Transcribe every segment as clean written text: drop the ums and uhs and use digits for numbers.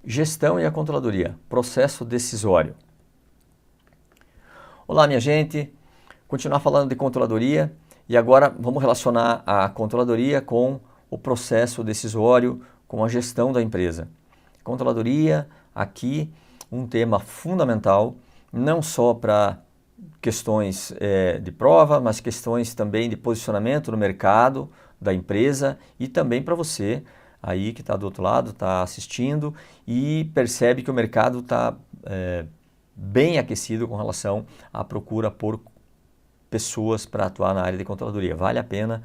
Gestão e a controladoria, processo decisório. Olá, minha gente, continuar falando de controladoria e agora vamos relacionar a controladoria com o processo decisório, com a gestão da empresa. Controladoria, aqui um tema fundamental, não só para questões de prova, mas questões também de posicionamento no mercado da empresa e também para você aí que está do outro lado, está assistindo e percebe que o mercado está bem aquecido com relação à procura por pessoas para atuar na área de controladoria. Vale a pena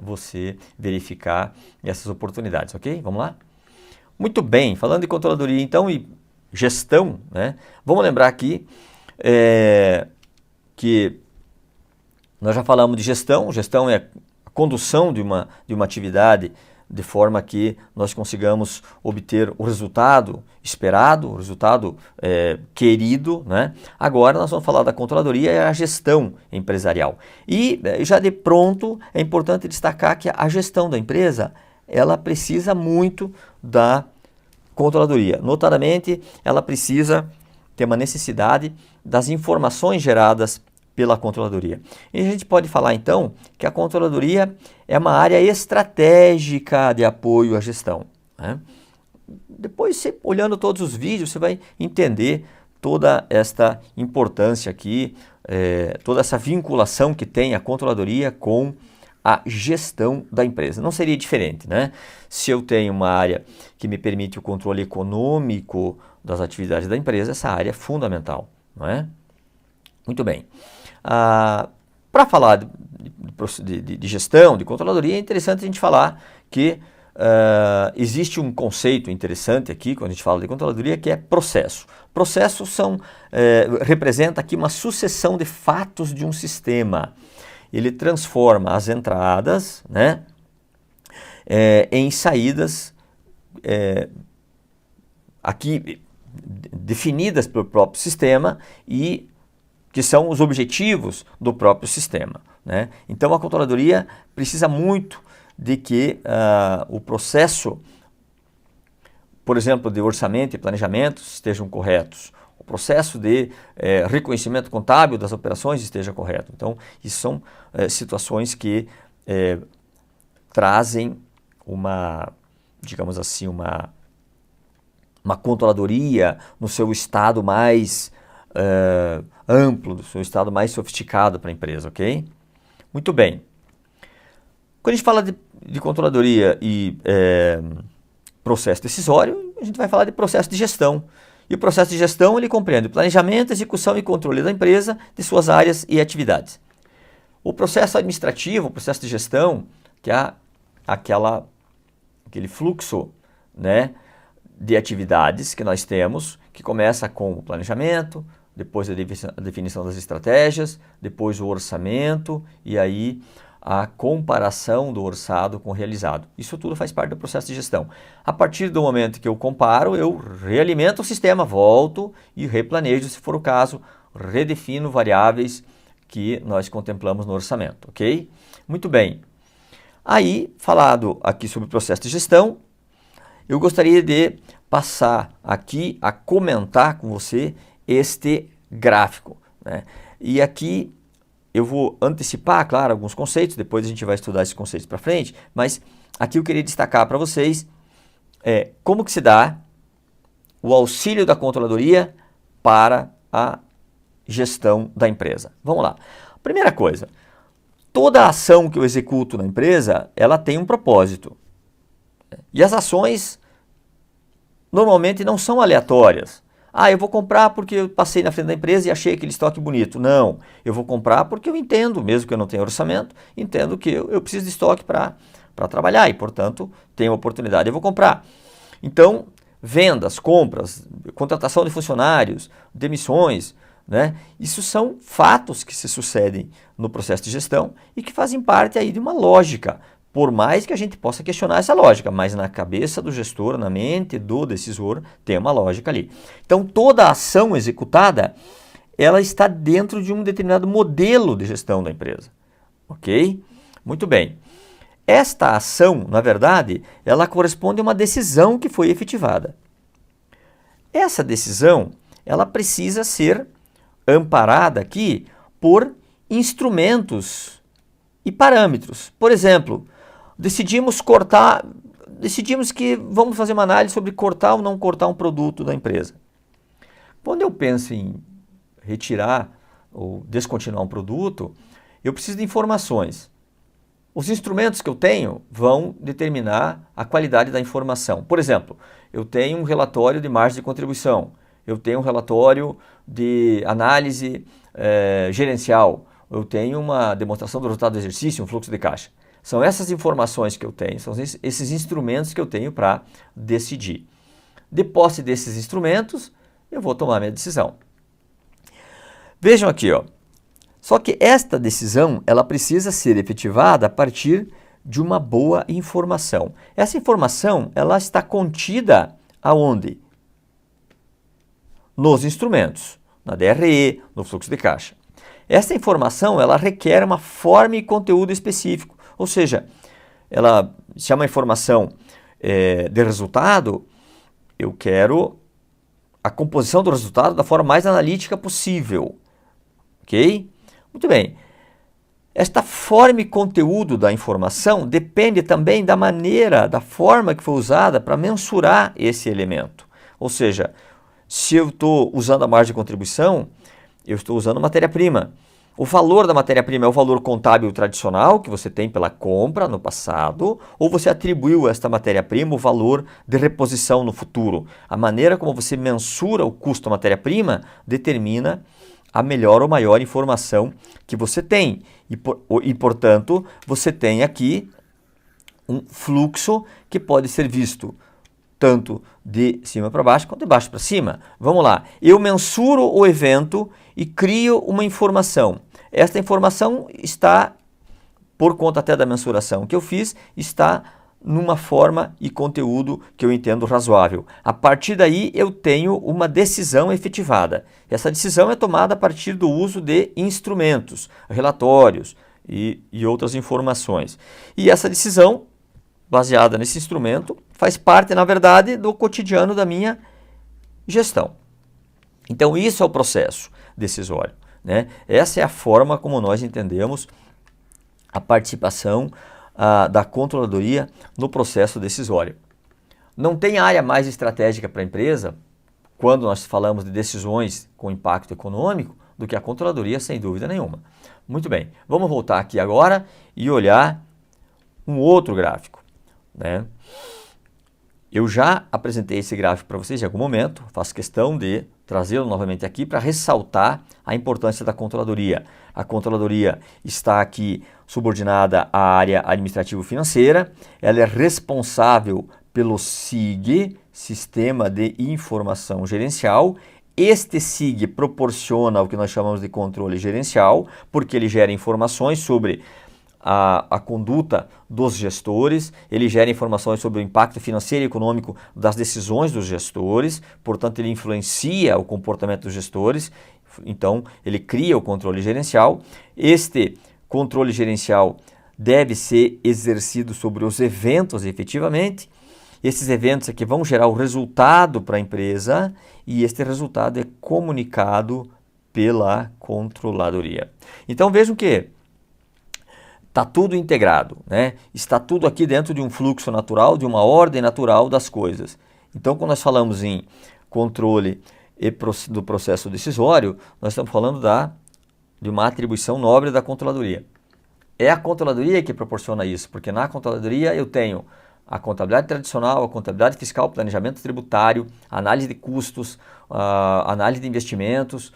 você verificar essas oportunidades, ok? Vamos lá? Muito bem, falando de controladoria então e gestão, né? Vamos lembrar aqui que nós já falamos de gestão. Gestão é a condução de uma atividade de forma que nós consigamos obter o resultado esperado, o resultado querido, né? Agora nós vamos falar da controladoria e a gestão empresarial. E já de pronto é importante destacar que a gestão da empresa ela precisa muito da controladoria. Notadamente, ela precisa ter uma necessidade das informações geradas pela controladoria. E a gente pode falar então que a controladoria é uma área estratégica de apoio à gestão, né? Depois, você, olhando todos os vídeos, você vai entender toda esta importância aqui, toda essa vinculação que tem a controladoria com a gestão da empresa. Não seria diferente, né? Se eu tenho uma área que me permite o controle econômico das atividades da empresa, essa área é fundamental, não é? Muito bem. Para falar de gestão, de controladoria, é interessante a gente falar que existe um conceito interessante aqui, quando a gente fala de controladoria, que é processo. Processos representa aqui uma sucessão de fatos de um sistema. Ele transforma as entradas, né, em saídas aqui definidas pelo próprio sistema e que são os objetivos do próprio sistema, né? Então a controladoria precisa muito de que o processo, por exemplo, de orçamento e planejamento estejam corretos, o processo de reconhecimento contábil das operações esteja correto. Então isso são situações que trazem uma, digamos assim, uma controladoria no seu estado mais amplo, do seu estado mais sofisticado para a empresa, ok? Muito bem. Quando a gente fala de controladoria e processo decisório, a gente vai falar de processo de gestão. E o processo de gestão ele compreende o planejamento, execução e controle da empresa, de suas áreas e atividades. O processo administrativo, o processo de gestão, que é aquele fluxo, né, de atividades que nós temos, que começa com o planejamento, depois a definição das estratégias, depois o orçamento e aí a comparação do orçado com o realizado. Isso tudo faz parte do processo de gestão. A partir do momento que eu comparo, eu realimento o sistema, volto e replanejo, se for o caso, redefino variáveis que nós contemplamos no orçamento, ok? Muito bem. Aí, falado aqui sobre o processo de gestão, eu gostaria de passar aqui a comentar com você este gráfico, né? E aqui eu vou antecipar, claro, alguns conceitos, depois a gente vai estudar esses conceitos para frente, mas aqui eu queria destacar para vocês como que se dá o auxílio da controladoria para a gestão da empresa. Vamos lá. Primeira coisa, toda ação que eu executo na empresa, ela tem um propósito. E as ações normalmente não são aleatórias. Eu vou comprar porque eu passei na frente da empresa e achei aquele estoque bonito. Não, eu vou comprar porque eu entendo, mesmo que eu não tenha orçamento, entendo que eu preciso de estoque para trabalhar e, portanto, tenho oportunidade, eu vou comprar. Então, vendas, compras, contratação de funcionários, demissões, né? Isso são fatos que se sucedem no processo de gestão e que fazem parte aí de uma lógica. Por mais que a gente possa questionar essa lógica, mas na cabeça do gestor, na mente do decisor, tem uma lógica ali. Então, toda ação executada, ela está dentro de um determinado modelo de gestão da empresa. Ok? Muito bem. Esta ação, na verdade, ela corresponde a uma decisão que foi efetivada. Essa decisão, ela precisa ser amparada aqui por instrumentos e parâmetros. Por exemplo, decidimos que vamos fazer uma análise sobre cortar ou não cortar um produto da empresa. Quando eu penso em retirar ou descontinuar um produto, eu preciso de informações. Os instrumentos que eu tenho vão determinar a qualidade da informação. Por exemplo, eu tenho um relatório de margem de contribuição, eu tenho um relatório de análise gerencial, eu tenho uma demonstração do resultado do exercício, um fluxo de caixa. São essas informações que eu tenho, são esses instrumentos que eu tenho para decidir. De posse desses instrumentos, eu vou tomar minha decisão. Vejam aqui, ó. Só que esta decisão, ela precisa ser efetivada a partir de uma boa informação. Essa informação, ela está contida aonde? Nos instrumentos, na DRE, no fluxo de caixa. Essa informação, ela requer uma forma e conteúdo específico. Ou seja, ela, se é uma informação de resultado, eu quero a composição do resultado da forma mais analítica possível. Ok? Muito bem. Esta forma e conteúdo da informação depende também da maneira, da forma que foi usada para mensurar esse elemento. Ou seja, se eu estou usando a margem de contribuição, eu estou usando matéria-prima. O valor da matéria-prima é o valor contábil tradicional que você tem pela compra no passado, ou você atribuiu a esta matéria-prima o valor de reposição no futuro. A maneira como você mensura o custo da matéria-prima determina a melhor ou maior informação que você tem. E, portanto, você tem aqui um fluxo que pode ser visto tanto de cima para baixo quanto de baixo para cima. Vamos lá. Eu mensuro o evento e crio uma informação. Esta informação está, por conta até da mensuração que eu fiz, está numa forma e conteúdo que eu entendo razoável. A partir daí eu tenho uma decisão efetivada. Essa decisão é tomada a partir do uso de instrumentos, relatórios e outras informações. E essa decisão, baseada nesse instrumento, faz parte, na verdade, do cotidiano da minha gestão. Então isso é o processo decisório, né? Essa é a forma como nós entendemos a participação da controladoria no processo decisório. Não tem área mais estratégica para a empresa, quando nós falamos de decisões com impacto econômico, do que a controladoria, sem dúvida nenhuma. Muito bem, vamos voltar aqui agora e olhar um outro gráfico, né? Eu já apresentei esse gráfico para vocês em algum momento, faço questão de trazê-lo novamente aqui para ressaltar a importância da controladoria. A controladoria está aqui subordinada à área administrativo-financeira, ela é responsável pelo SIG, Sistema de Informação Gerencial. Este SIG proporciona o que nós chamamos de controle gerencial, porque ele gera informações sobre a conduta dos gestores, ele gera informações sobre o impacto financeiro e econômico das decisões dos gestores, portanto ele influencia o comportamento dos gestores, então ele cria o controle gerencial. Este controle gerencial deve ser exercido sobre os eventos efetivamente. Esses eventos é que vão gerar o resultado para a empresa e este resultado é comunicado pela controladoria. Então vejam que está tudo integrado, né? Está tudo aqui dentro de um fluxo natural, de uma ordem natural das coisas. Então, quando nós falamos em controle do processo decisório, nós estamos falando de uma atribuição nobre da controladoria. É a controladoria que proporciona isso, porque na controladoria eu tenho a contabilidade tradicional, a contabilidade fiscal, planejamento tributário, análise de custos, análise de investimentos.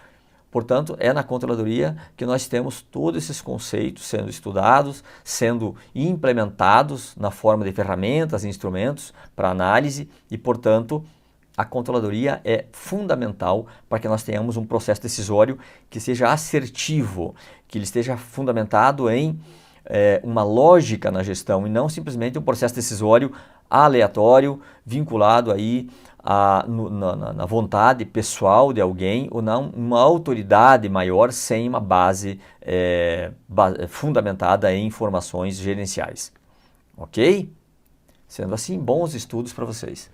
Portanto, é na controladoria que nós temos todos esses conceitos sendo estudados, sendo implementados na forma de ferramentas e instrumentos para análise e, portanto, a controladoria é fundamental para que nós tenhamos um processo decisório que seja assertivo, que ele esteja fundamentado em uma lógica na gestão e não simplesmente um processo decisório aleatório, vinculado aí na vontade pessoal de alguém ou não uma autoridade maior sem uma base fundamentada em informações gerenciais. Ok? Sendo assim, bons estudos para vocês.